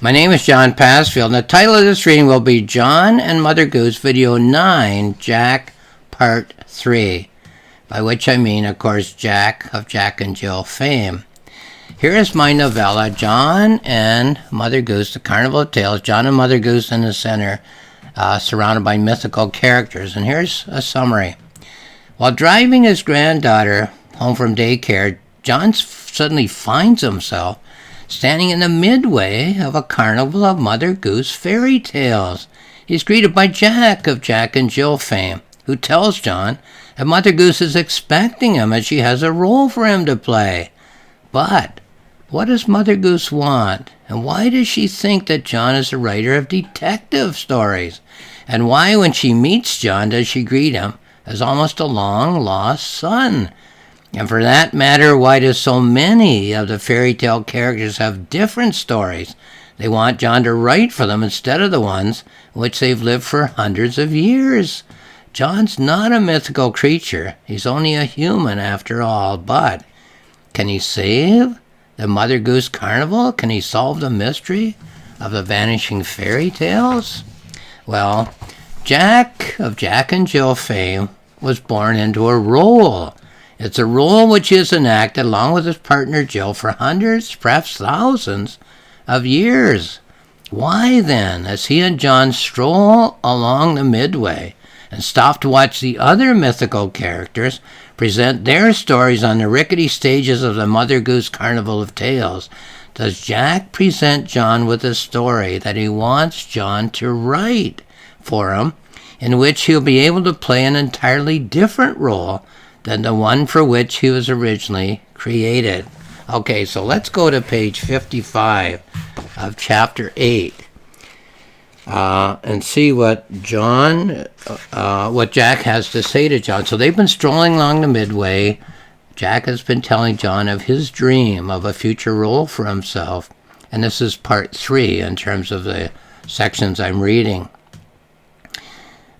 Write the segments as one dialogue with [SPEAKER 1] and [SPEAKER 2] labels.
[SPEAKER 1] My name is John Passfield, and the title of this reading will be John and Mother Goose, Video 9, Jack, Part 3, by which I mean, of course, Jack of Jack and Jill fame. Here is my novella, John and Mother Goose, The Carnival of Tales, John and Mother Goose in the center, surrounded by mythical characters. And here's a summary. While driving his granddaughter home from daycare, John suddenly finds himself standing in the midway of a carnival of Mother Goose fairy tales. He's greeted by Jack of Jack and Jill fame, who tells John that Mother Goose is expecting him and she has a role for him to play. But what does Mother Goose want? And why does she think that John is a writer of detective stories? And why, when she meets John, does she greet him as almost a long-lost son? And for that matter, why do so many of the fairy tale characters have different stories? They want John to write for them instead of the ones in which they've lived for hundreds of years. John's not a mythical creature. He's only a human after all. But can he save the Mother Goose Carnival? Can he solve the mystery of the vanishing fairy tales? Well, Jack of Jack and Jill fame was born into a role. It's a role which is enacted along with his partner Jill for hundreds, perhaps thousands of years. Why then, as he and John stroll along the midway and stop to watch the other mythical characters present their stories on the rickety stages of the Mother Goose Carnival of Tales, does Jack present John with a story that he wants John to write for him, in which he'll be able to play an entirely different role than the one for which he was originally created? Okay, so let's go to page 55 of chapter 8 and see what Jack has to say to John. So they've been strolling along the midway. Jack has been telling John of his dream of a future role for himself, and this is part 3 in terms of the sections I'm reading.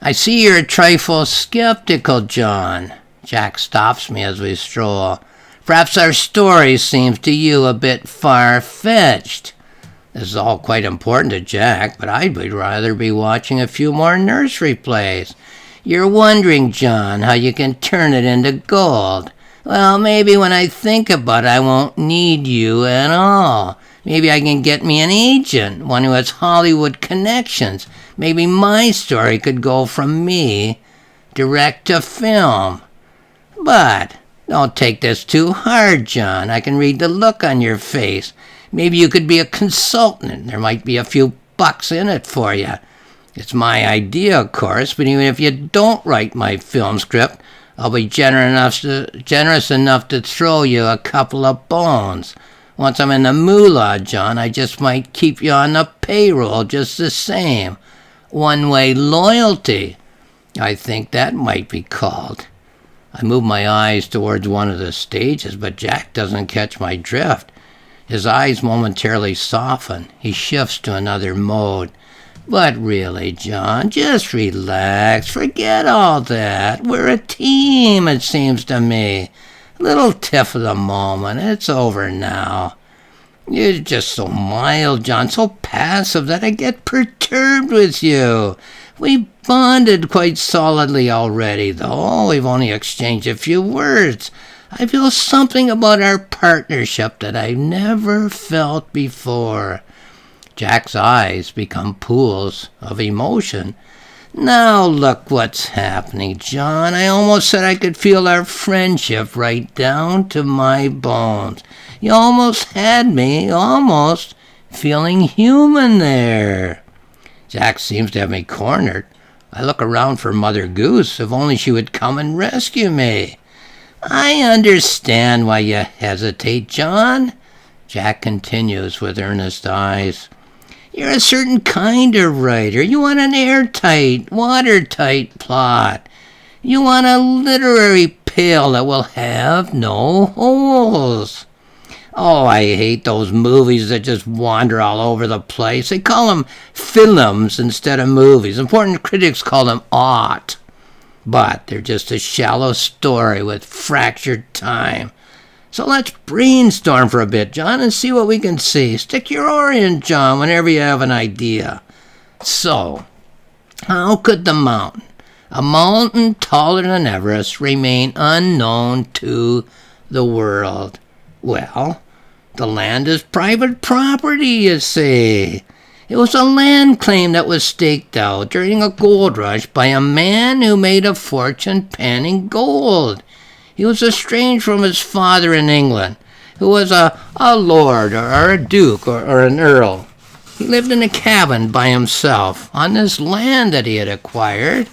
[SPEAKER 1] I see you're a trifle skeptical, John. Jack stops me as we stroll. Perhaps our story seems to you a bit far-fetched. This is all quite important to Jack, but I'd rather be watching a few more nursery plays. You're wondering, John, how you can turn it into gold. Well, maybe when I think about it, I won't need you at all. Maybe I can get me an agent, one who has Hollywood connections. Maybe my story could go from me direct to film. But don't take this too hard, John. I can read the look on your face. Maybe you could be a consultant. There might be a few bucks in it for you. It's my idea, of course, but even if you don't write my film script, I'll be generous enough to throw you a couple of bones. Once I'm in the moolah, John, I just might keep you on the payroll just the same. One-way loyalty, I think that might be called. I move my eyes towards one of the stages, but Jack doesn't catch my drift. His eyes momentarily soften. He shifts to another mode. But really, John, just relax. Forget all that. We're a team, it seems to me. A little tiff of the moment. It's over now. You're just so mild, John, so passive that I get perturbed with you. We bonded quite solidly already, though. We've only exchanged a few words. I feel something about our partnership that I've never felt before. Jack's eyes become pools of emotion. Now look what's happening, John. I almost said I could feel our friendship right down to my bones. You almost had me, almost feeling human there. Jack seems to have me cornered. I look around for Mother Goose, if only she would come and rescue me. I understand why you hesitate, John, Jack continues with earnest eyes. You're a certain kind of writer. You want an airtight, watertight plot. You want a literary pail that will have no holes. Oh, I hate those movies that just wander all over the place. They call them films instead of movies. Important critics call them art. But they're just a shallow story with fractured time. So let's brainstorm for a bit, John, and see what we can see. Stick your oar in, John, whenever you have an idea. So, how could the mountain, a mountain taller than Everest, remain unknown to the world? Well, the land is private property, you see. It was a land claim that was staked out during a gold rush by a man who made a fortune panning gold. He was estranged from his father in England, who was a lord or a duke or an earl. He lived in a cabin by himself on this land that he had acquired.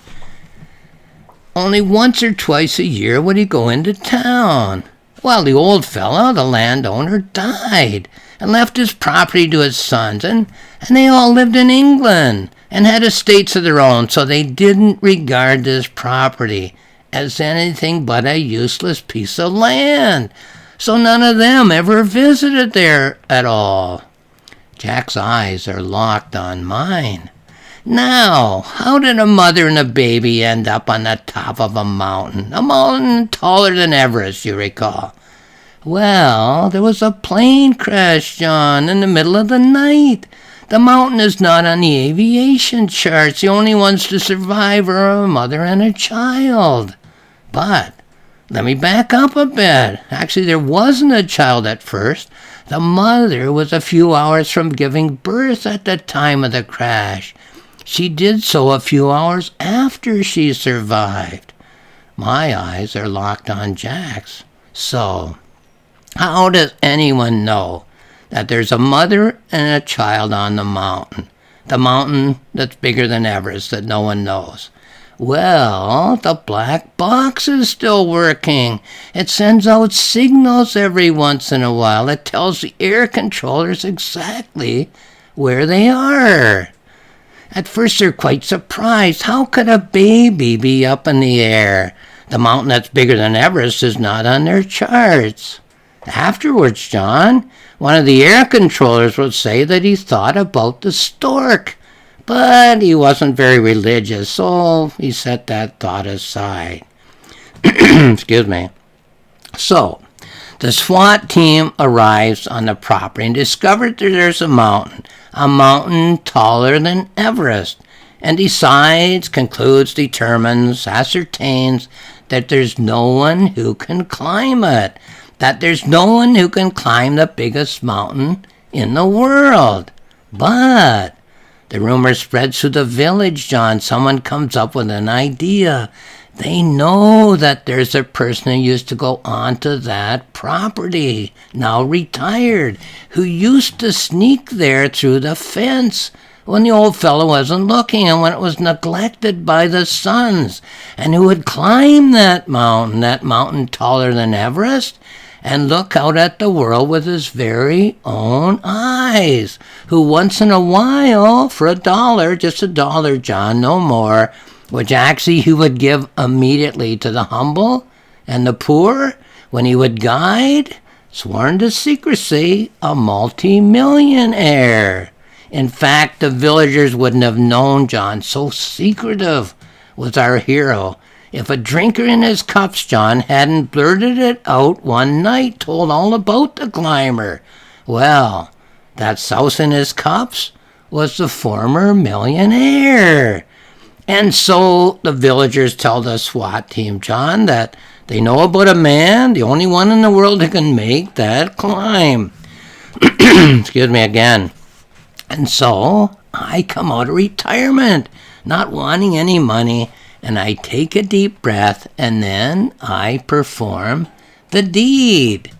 [SPEAKER 1] Only once or twice a year would he go into town. Well, the old fellow, the landowner, died and left his property to his sons, and they all lived in England and had estates of their own, so they didn't regard this property as anything but a useless piece of land. So none of them ever visited there at all. Jack's eyes are locked on mine. Now, how did a mother and a baby end up on the top of a mountain taller than Everest, you recall? Well, there was a plane crash, John, in the middle of the night. The mountain is not on the aviation charts. The only ones to survive are a mother and a child. But let me back up a bit. Actually, there wasn't a child at first. The mother was a few hours from giving birth at the time of the crash. She did so a few hours after she survived. My eyes are locked on Jack's. So, how does anyone know that there's a mother and a child on the mountain that's bigger than Everest that no one knows? Well, the black box is still working. It sends out signals every once in a while. It tells the air controllers exactly where they are. At first they're quite surprised. How could a baby be up in the air? The mountain that's bigger than Everest is not on their charts. Afterwards, John, one of the air controllers would say that he thought about the stork. But he wasn't very religious, so he set that thought aside. Excuse me. So, the SWAT team arrives on the property and discovers that there's a mountain taller than Everest, and decides, concludes, determines, ascertains that there's no one who can climb it, that there's no one who can climb the biggest mountain in the world. But the rumor spreads through the village, John. Someone comes up with an idea. They know that there's a person who used to go onto that property, now retired, who used to sneak there through the fence when the old fellow wasn't looking and when it was neglected by the sons, and who would climb that mountain taller than Everest, and look out at the world with his very own eyes, who once in a while, for $1, just $1, John, no more, which actually he would give immediately to the humble and the poor, when he would guide, sworn to secrecy, a multi-millionaire. In fact, the villagers wouldn't have known, John, so secretive was our hero, if a drinker in his cups, John, hadn't blurted it out one night, told all about the climber. Well, that souse in his cups was the former millionaire. And so the villagers tell the SWAT team, John, that they know about a man, the only one in the world who can make that climb. Excuse me again. And so I come out of retirement, not wanting any money, and I take a deep breath, and then I perform the deed.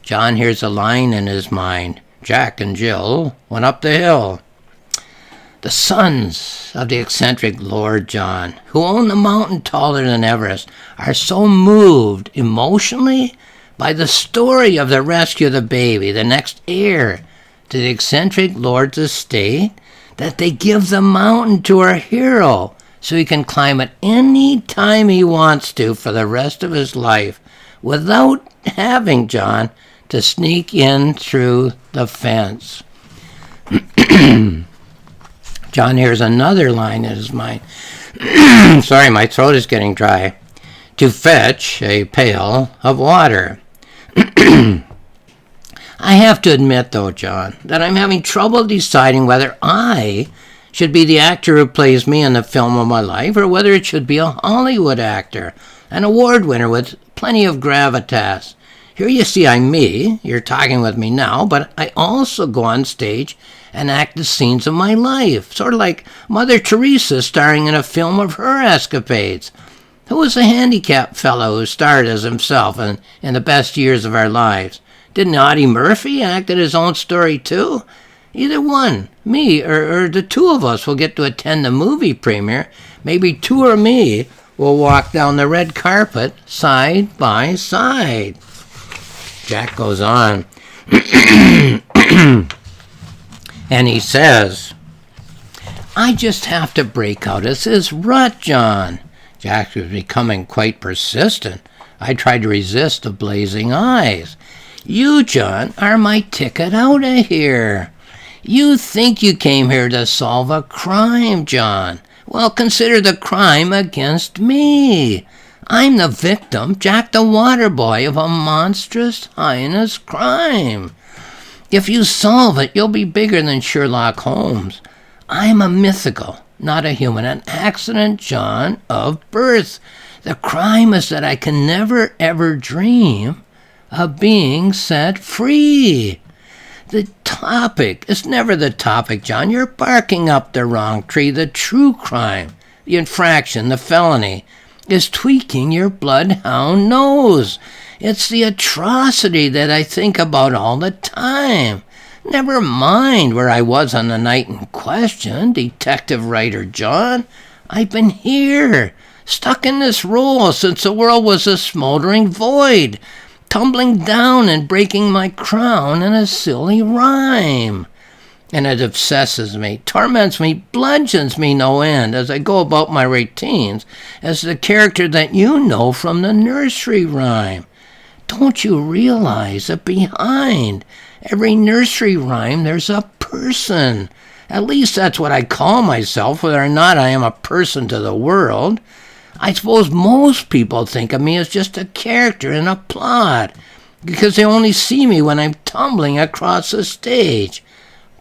[SPEAKER 1] John hears a line in his mind. Jack and Jill went up the hill. The sons of the eccentric Lord John, who own the mountain taller than Everest, are so moved emotionally by the story of the rescue of the baby, the next heir to the eccentric Lord's estate, that they give the mountain to our hero, so he can climb it any time he wants to for the rest of his life without having, John, to sneak in through the fence. John hears another line in his mind. Sorry, my throat is getting dry. To fetch a pail of water. I have to admit, though, John, that I'm having trouble deciding whether I should be the actor who plays me in the film of my life or whether it should be a Hollywood actor, an award winner with plenty of gravitas. Here you see I'm me, you're talking with me now, but I also go on stage and act the scenes of my life, sort of like Mother Teresa starring in a film of her escapades. Who was the handicapped fellow who starred as himself in the best years of our lives? Didn't Audie Murphy act in his own story too? Either one, me or the two of us, will get to attend the movie premiere. Maybe two or me will walk down the red carpet side by side. Jack goes on. And he says, I just have to break out of this rut, John. Jack was becoming quite persistent. I tried to resist the blazing eyes. You, John, are my ticket out of here. You think you came here to solve a crime, John. Well, consider the crime against me. I'm the victim, Jack the Waterboy, of a monstrous, heinous crime. If you solve it, you'll be bigger than Sherlock Holmes. I'm a mythical, not a human, an accident, John, of birth. The crime is that I can never, ever dream of being set free. The topic is never the topic, John. You're barking up the wrong tree. The true crime, the infraction, the felony, is tweaking your bloodhound nose. It's the atrocity that I think about all the time. Never mind where I was on the night in question, Detective Writer John. I've been here, stuck in this role since the world was a smoldering void, tumbling down and breaking my crown in a silly rhyme. And it obsesses me, torments me, bludgeons me no end as I go about my routines as the character that you know from the nursery rhyme. Don't you realize that behind every nursery rhyme there's a person? At least that's what I call myself, whether or not I am a person to the world. I suppose most people think of me as just a character in a plot, because they only see me when I'm tumbling across the stage.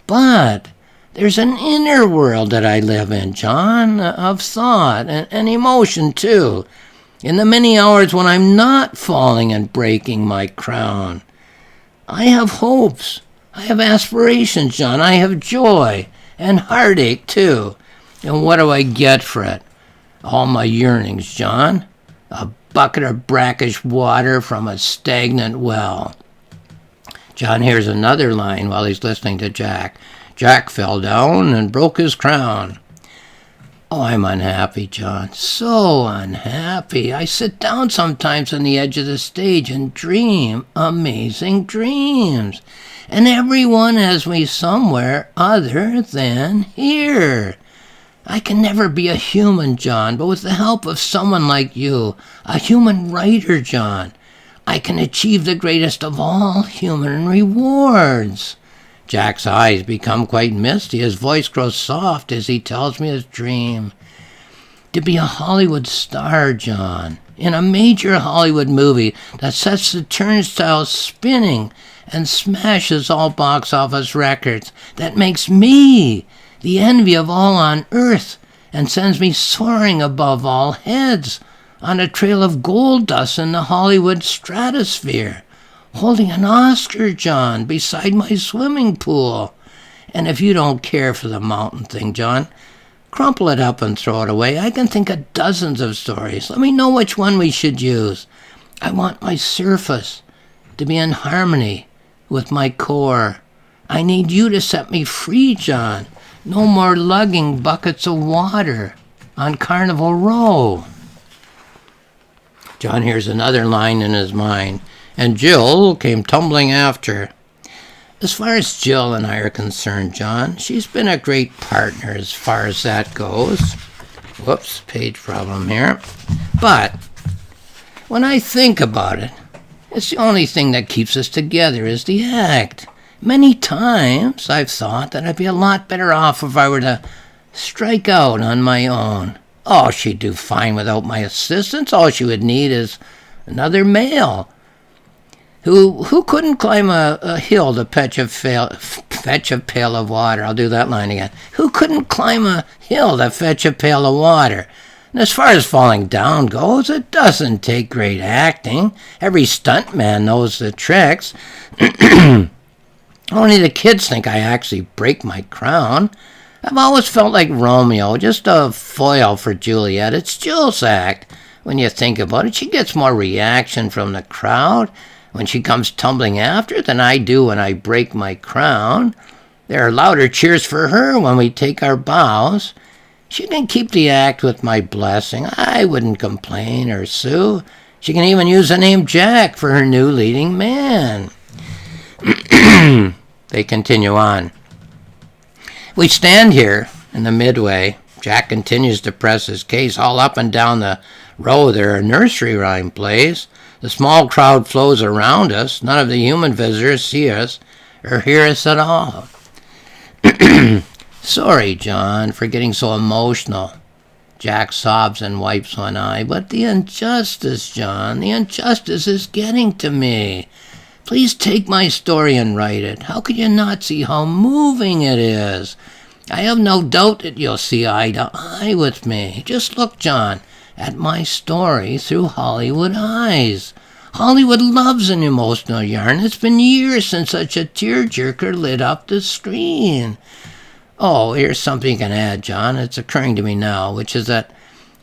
[SPEAKER 1] But there's an inner world that I live in, John, of thought and emotion too, in the many hours when I'm not falling and breaking my crown. I have hopes. I have aspirations, John. I have joy and heartache too. And what do I get for it? All my yearnings, John. A bucket of brackish water from a stagnant well. John hears another line while he's listening to Jack. Jack fell down and broke his crown. Oh, I'm unhappy, John. So unhappy. I sit down sometimes on the edge of the stage and dream amazing dreams. And everyone has me somewhere other than here. I can never be a human, John, but with the help of someone like you, a human writer, John, I can achieve the greatest of all human rewards. Jack's eyes become quite misty. His voice grows soft as he tells me his dream. To be a Hollywood star, John, in a major Hollywood movie that sets the turnstiles spinning and smashes all box office records, that makes me the envy of all on earth and sends me soaring above all heads on a trail of gold dust in the Hollywood stratosphere, holding an Oscar, John, beside my swimming pool. And if you don't care for the mountain thing, John, crumple it up and throw it away. I can think of dozens of stories. Let me know which one we should use. I want my surface to be in harmony with my core. I need you to set me free, John. No more lugging buckets of water on Carnival Row. John hears another line in his mind, and Jill came tumbling after. As far as Jill and I are concerned, John, she's been a great partner as far as that goes. Whoops, page problem here. But when I think about it, it's the only thing that keeps us together is the act. Many times I've thought that I'd be a lot better off if I were to strike out on my own. Oh, she'd do fine without my assistance. All she would need is another male. Who couldn't climb a hill to fetch a pail of water? I'll do that line again. Who couldn't climb a hill to fetch a pail of water? And as far as falling down goes, it doesn't take great acting. Every stuntman knows the tricks. Only the kids think I actually break my crown. I've always felt like Romeo, just a foil for Juliet. It's Jill's act. When you think about it, she gets more reaction from the crowd when she comes tumbling after than I do when I break my crown. There are louder cheers for her when we take our bows. She can keep the act with my blessing. I wouldn't complain or sue. She can even use the name Jack for her new leading man. They continue on. We stand here in the midway. Jack continues to press his case. All up and down the row there are nursery rhyme plays. The small crowd flows around us. None of the human visitors see us or hear us at all. Sorry, John, for getting so emotional. Jack sobs and wipes one eye. But the injustice, John, the injustice is getting to me. Please take my story and write it. How could you not see how moving it is? I have no doubt that you'll see eye to eye with me. Just look, John, at my story through Hollywood eyes. Hollywood loves an emotional yarn. It's been years since such a tearjerker lit up the screen. Oh, here's something you can add, John. It's occurring to me now, which is that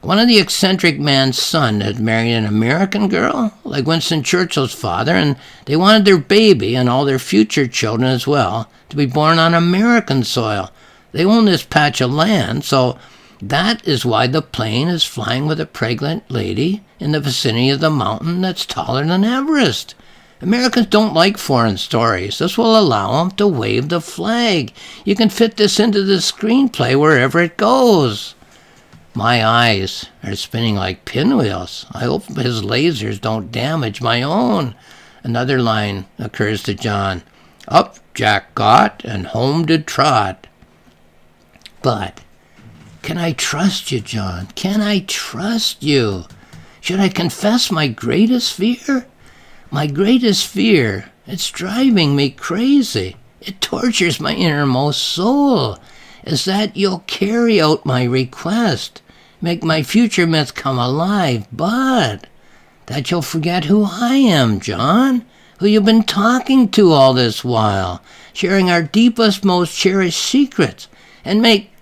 [SPEAKER 1] one of the eccentric man's son had married an American girl, like Winston Churchill's father, and they wanted their baby and all their future children as well to be born on American soil. They own this patch of land, so that is why the plane is flying with a pregnant lady in the vicinity of the mountain that's taller than Everest. Americans don't like foreign stories. This will allow them to wave the flag. You can fit this into the screenplay wherever it goes. My eyes are spinning like pinwheels. I hope his lasers don't damage my own. Another line occurs to John. Up Jack got and home did trot. But can I trust you, John? Can I trust you? Should I confess my greatest fear? My greatest fear, it's driving me crazy. It tortures my innermost soul. Is that you'll carry out my request, make my future myth come alive, but that you'll forget who I am, John, who you've been talking to all this while, sharing our deepest, most cherished secrets, and make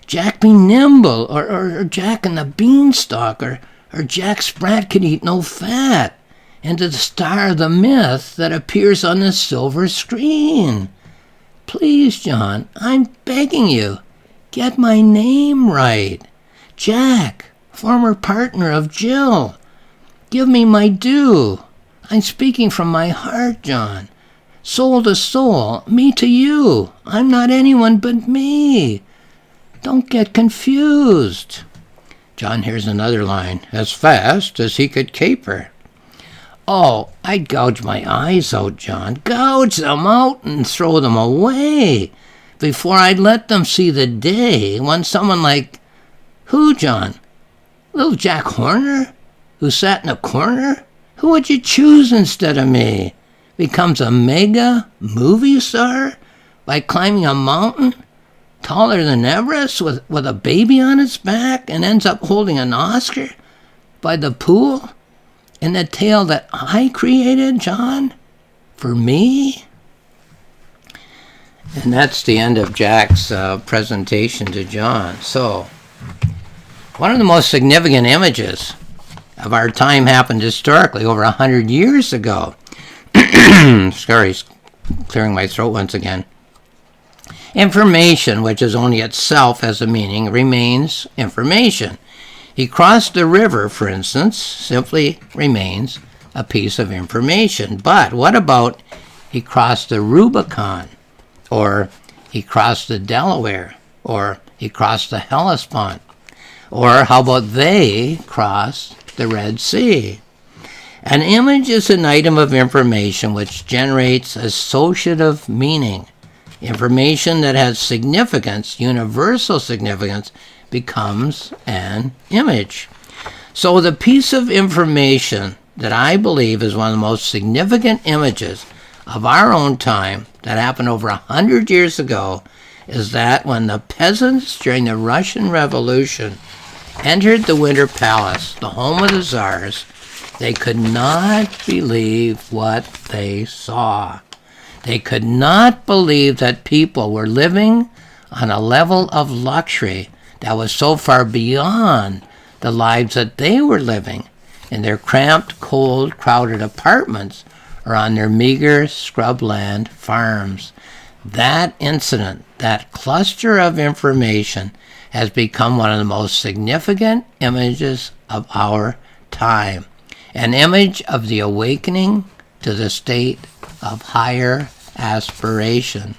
[SPEAKER 1] Jack be nimble, or Jack and the beanstalk, or Jack Sprat could eat no fat, and to the star of the myth that appears on the silver screen. Please, John, I'm begging you, get my name right. Jack, former partner of Jill. Give me my due. I'm speaking from my heart, John. Soul to soul, me to you. I'm not anyone but me. Don't get confused. John hears another line, as fast as he could caper. Oh, I'd gouge my eyes out, John. Gouge them out and throw them away before I'd let them see the day when someone like, who, John? Little Jack Horner? Who sat in a corner? Who would you choose instead of me? Becomes a mega movie star by climbing a mountain taller than Everest with a baby on its back and ends up holding an Oscar by the pool in the tale that I created, John? For me? And that's the end of Jack's presentation to John. So, one of the most significant images of our time happened historically over 100 years ago. Sorry, clearing my throat once again. Information, which is only itself has a meaning, remains information. He crossed the river, for instance, simply remains a piece of information. But what about he crossed the Rubicon, or he crossed the Delaware, or he crossed the Hellespont, or how about they crossed the Red Sea? An image is an item of information which generates associative meaning. Information that has significance, universal significance, becomes an image. So the piece of information that I believe is one of the most significant images of our own time that happened over 100 years ago is that when the peasants during the Russian Revolution entered the Winter Palace, the home of the Tsars, they could not believe what they saw. They could not believe that people were living on a level of luxury that was so far beyond the lives that they were living in their cramped, cold, crowded apartments or on their meager scrubland farms. That incident, that cluster of information, has become one of the most significant images of our time. An image of the awakening to the state of higher aspiration.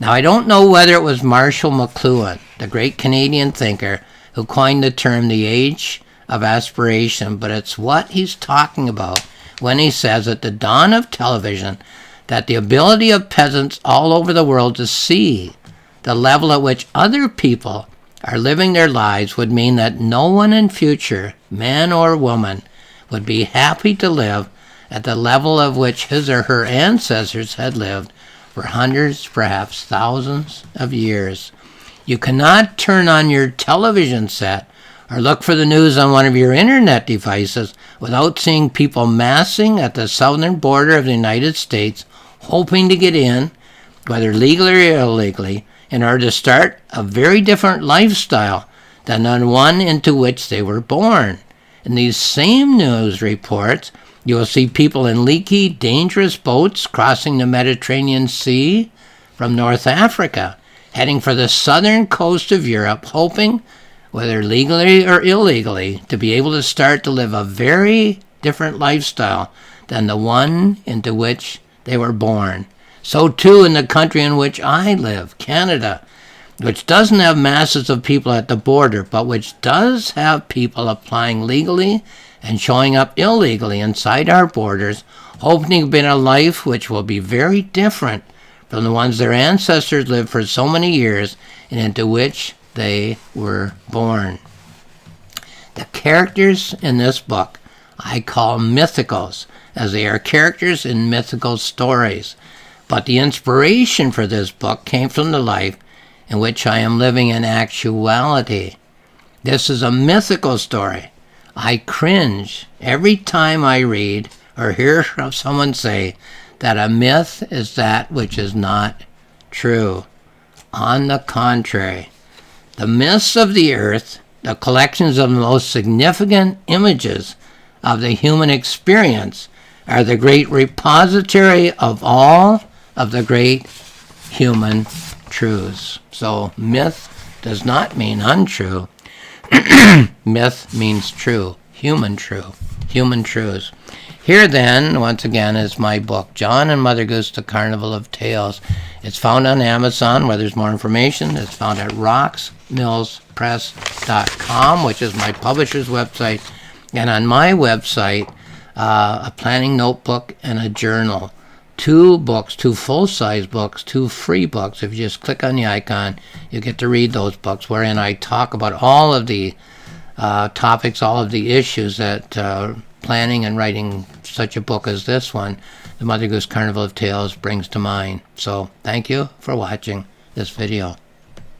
[SPEAKER 1] Now, I don't know whether it was Marshall McLuhan, the great Canadian thinker, who coined the term the age of aspiration, but it's what he's talking about when he says at the dawn of television that the ability of peasants all over the world to see the level at which other people are living their lives would mean that no one in future, man or woman, would be happy to live at the level of which his or her ancestors had lived for hundreds, perhaps thousands of years. You cannot turn on your television set or look for the news on one of your internet devices without seeing people massing at the southern border of the United States, hoping to get in, whether legally or illegally, in order to start a very different lifestyle than the one into which they were born. In these same news reports, you will see people in leaky, dangerous boats crossing the Mediterranean Sea from North Africa, heading for the southern coast of Europe, hoping, whether legally or illegally, to be able to start to live a very different lifestyle than the one into which they were born. So too in the country in which I live, Canada, which doesn't have masses of people at the border, but which does have people applying legally and showing up illegally inside our borders, hoping to begin a life which will be very different from the ones their ancestors lived for so many years and into which they were born. The characters in this book I call mythicals, as they are characters in mythical stories. But the inspiration for this book came from the life in which I am living in actuality. This is a mythical story. I cringe every time I read or hear someone say that a myth is that which is not true. On the contrary, the myths of the earth, the collections of the most significant images of the human experience, are the great repository of all of the great human truths. So myth does not mean untrue. Myth means true, human truths. Here then, once again, is my book, John and Mother Goose, The Carnival of Tales. It's found on Amazon. Where there's more information, it's found at rocksmillspress.com, which is my publisher's website, and on my website, a planning notebook and a journal. 2 books, 2 full-size books, 2 free books. If you just click on the icon, you get to read those books, wherein I talk about all of the topics, all of the issues that planning and writing such a book as this one, The Mother Goose Carnival of Tales, brings to mind. So thank you for watching this video.